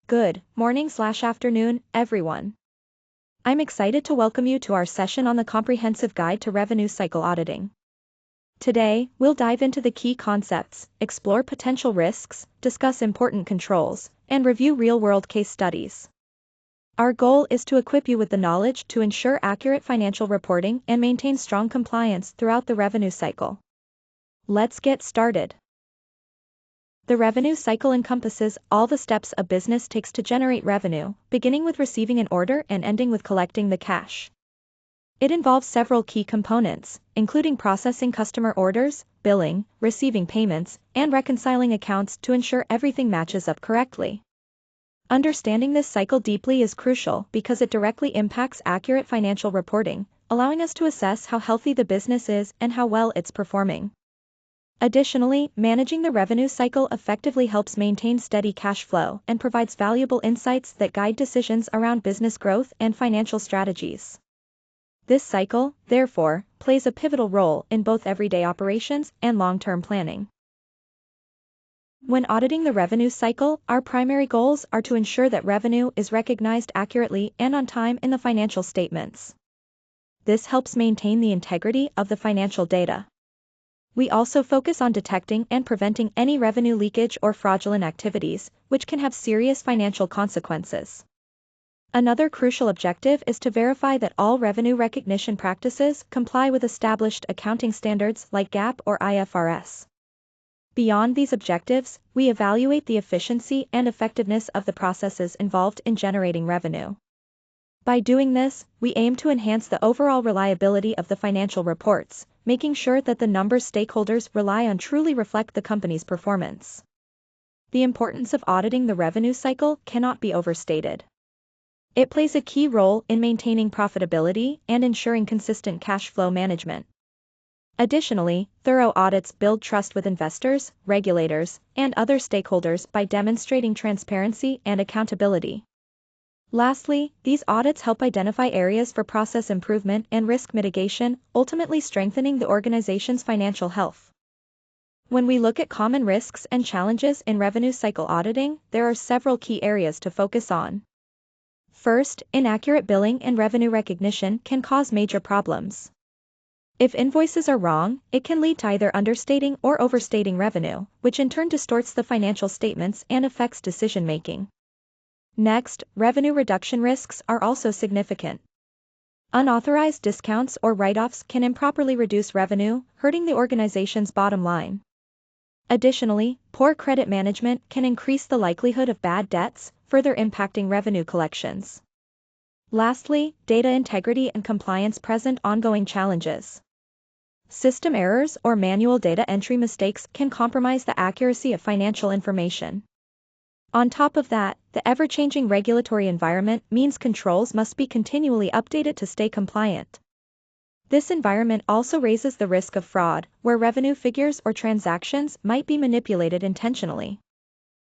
Good morning/afternoon, everyone. I'm excited to welcome you to our session on the Comprehensive Guide to Revenue Cycle Auditing. Today, we'll dive into the key concepts, explore potential risks, discuss important controls, and review real-world case studies. Our goal is to equip you with the knowledge to ensure accurate financial reporting and maintain strong compliance throughout the revenue cycle. Let's get started. The revenue cycle encompasses all the steps a business takes to generate revenue, beginning with receiving an order and ending with collecting the cash. It involves several key components, including processing customer orders, billing, receiving payments, and reconciling accounts to ensure everything matches up correctly. Understanding this cycle deeply is crucial because it directly impacts accurate financial reporting, allowing us to assess how healthy the business is and how well it's performing. Additionally, managing the revenue cycle effectively helps maintain steady cash flow and provides valuable insights that guide decisions around business growth and financial strategies. This cycle, therefore, plays a pivotal role in both everyday operations and long-term planning. When auditing the revenue cycle, our primary goals are to ensure that revenue is recognized accurately and on time in the financial statements. This helps maintain the integrity of the financial data. We also focus on detecting and preventing any revenue leakage or fraudulent activities, which can have serious financial consequences. Another crucial objective is to verify that all revenue recognition practices comply with established accounting standards like GAAP or IFRS. Beyond these objectives, we evaluate the efficiency and effectiveness of the processes involved in generating revenue. By doing this, we aim to enhance the overall reliability of the financial reports, making sure that the numbers stakeholders rely on truly reflect the company's performance. The importance of auditing the revenue cycle cannot be overstated. It plays a key role in maintaining profitability and ensuring consistent cash flow management. Additionally, thorough audits build trust with investors, regulators, and other stakeholders by demonstrating transparency and accountability. Lastly, these audits help identify areas for process improvement and risk mitigation, ultimately strengthening the organization's financial health. When we look at common risks and challenges in revenue cycle auditing, there are several key areas to focus on. First, inaccurate billing and revenue recognition can cause major problems. If invoices are wrong, it can lead to either understating or overstating revenue, which in turn distorts the financial statements and affects decision-making. Next, revenue reduction risks are also significant. Unauthorized discounts or write-offs can improperly reduce revenue, hurting the organization's bottom line. Additionally, poor credit management can increase the likelihood of bad debts, further impacting revenue collections. Lastly, data integrity and compliance present ongoing challenges. System errors or manual data entry mistakes can compromise the accuracy of financial information. On top of that, the ever-changing regulatory environment means controls must be continually updated to stay compliant. This environment also raises the risk of fraud, where revenue figures or transactions might be manipulated intentionally.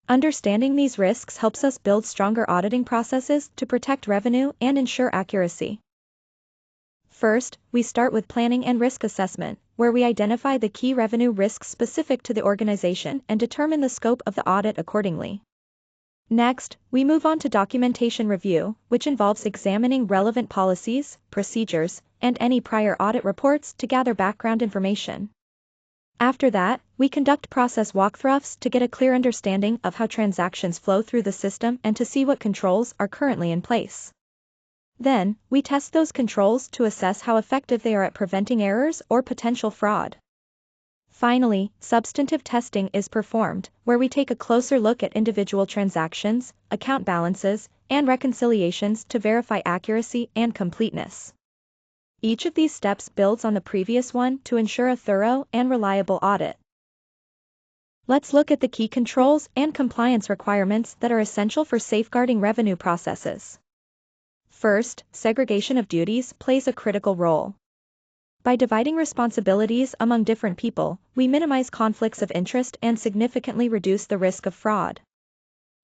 Understanding these risks helps us build stronger auditing processes to protect revenue and ensure accuracy. First, we start with planning and risk assessment, where we identify the key revenue risks specific to the organization and determine the scope of the audit accordingly. Next, we move on to documentation review, which involves examining relevant policies, procedures, and any prior audit reports to gather background information. After that, we conduct process walkthroughs to get a clear understanding of how transactions flow through the system and to see what controls are currently in place. Then, we test those controls to assess how effective they are at preventing errors or potential fraud. Finally, substantive testing is performed, where we take a closer look at individual transactions, account balances, and reconciliations to verify accuracy and completeness. Each of these steps builds on the previous one to ensure a thorough and reliable audit. Let's look at the key controls and compliance requirements that are essential for safeguarding revenue processes. First, segregation of duties plays a critical role. By dividing responsibilities among different people, we minimize conflicts of interest and significantly reduce the risk of fraud.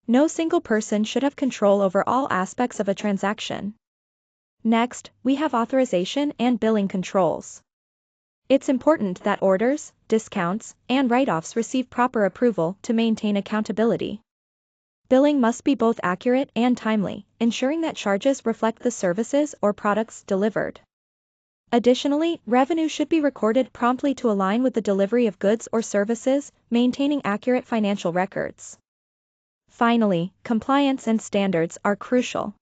No single person should have control over all aspects of a transaction. Next, we have authorization and billing controls. It's important that orders, discounts, and write-offs receive proper approval to maintain accountability. Billing must be both accurate and timely, ensuring that charges reflect the services or products delivered. Additionally, revenue should be recorded promptly to align with the delivery of goods or services, maintaining accurate financial records. Finally, compliance and standards are crucial.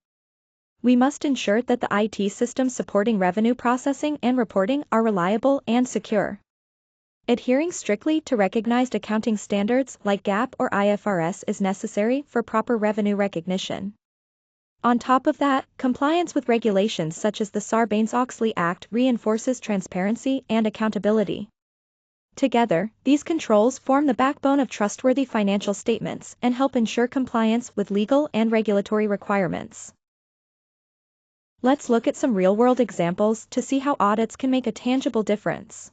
We must ensure that the IT systems supporting revenue processing and reporting are reliable and secure. Adhering strictly to recognized accounting standards like GAAP or IFRS is necessary for proper revenue recognition. On top of that, compliance with regulations such as the Sarbanes-Oxley Act reinforces transparency and accountability. Together, these controls form the backbone of trustworthy financial statements and help ensure compliance with legal and regulatory requirements. Let's look at some real-world examples to see how audits can make a tangible difference.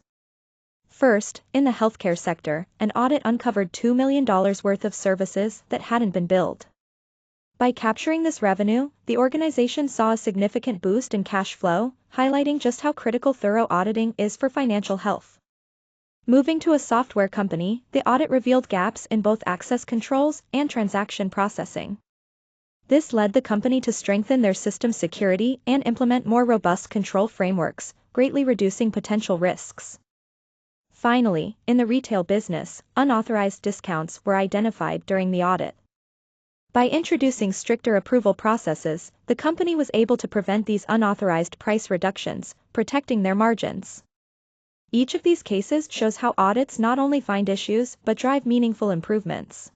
First, in the healthcare sector, an audit uncovered $2 million worth of services that hadn't been billed. By capturing this revenue, the organization saw a significant boost in cash flow, highlighting just how critical thorough auditing is for financial health. Moving to a software company, the audit revealed gaps in both access controls and transaction processing. This led the company to strengthen their system security and implement more robust control frameworks, greatly reducing potential risks. Finally, in the retail business, unauthorized discounts were identified during the audit. By introducing stricter approval processes, the company was able to prevent these unauthorized price reductions, protecting their margins. Each of these cases shows how audits not only find issues but drive meaningful improvements.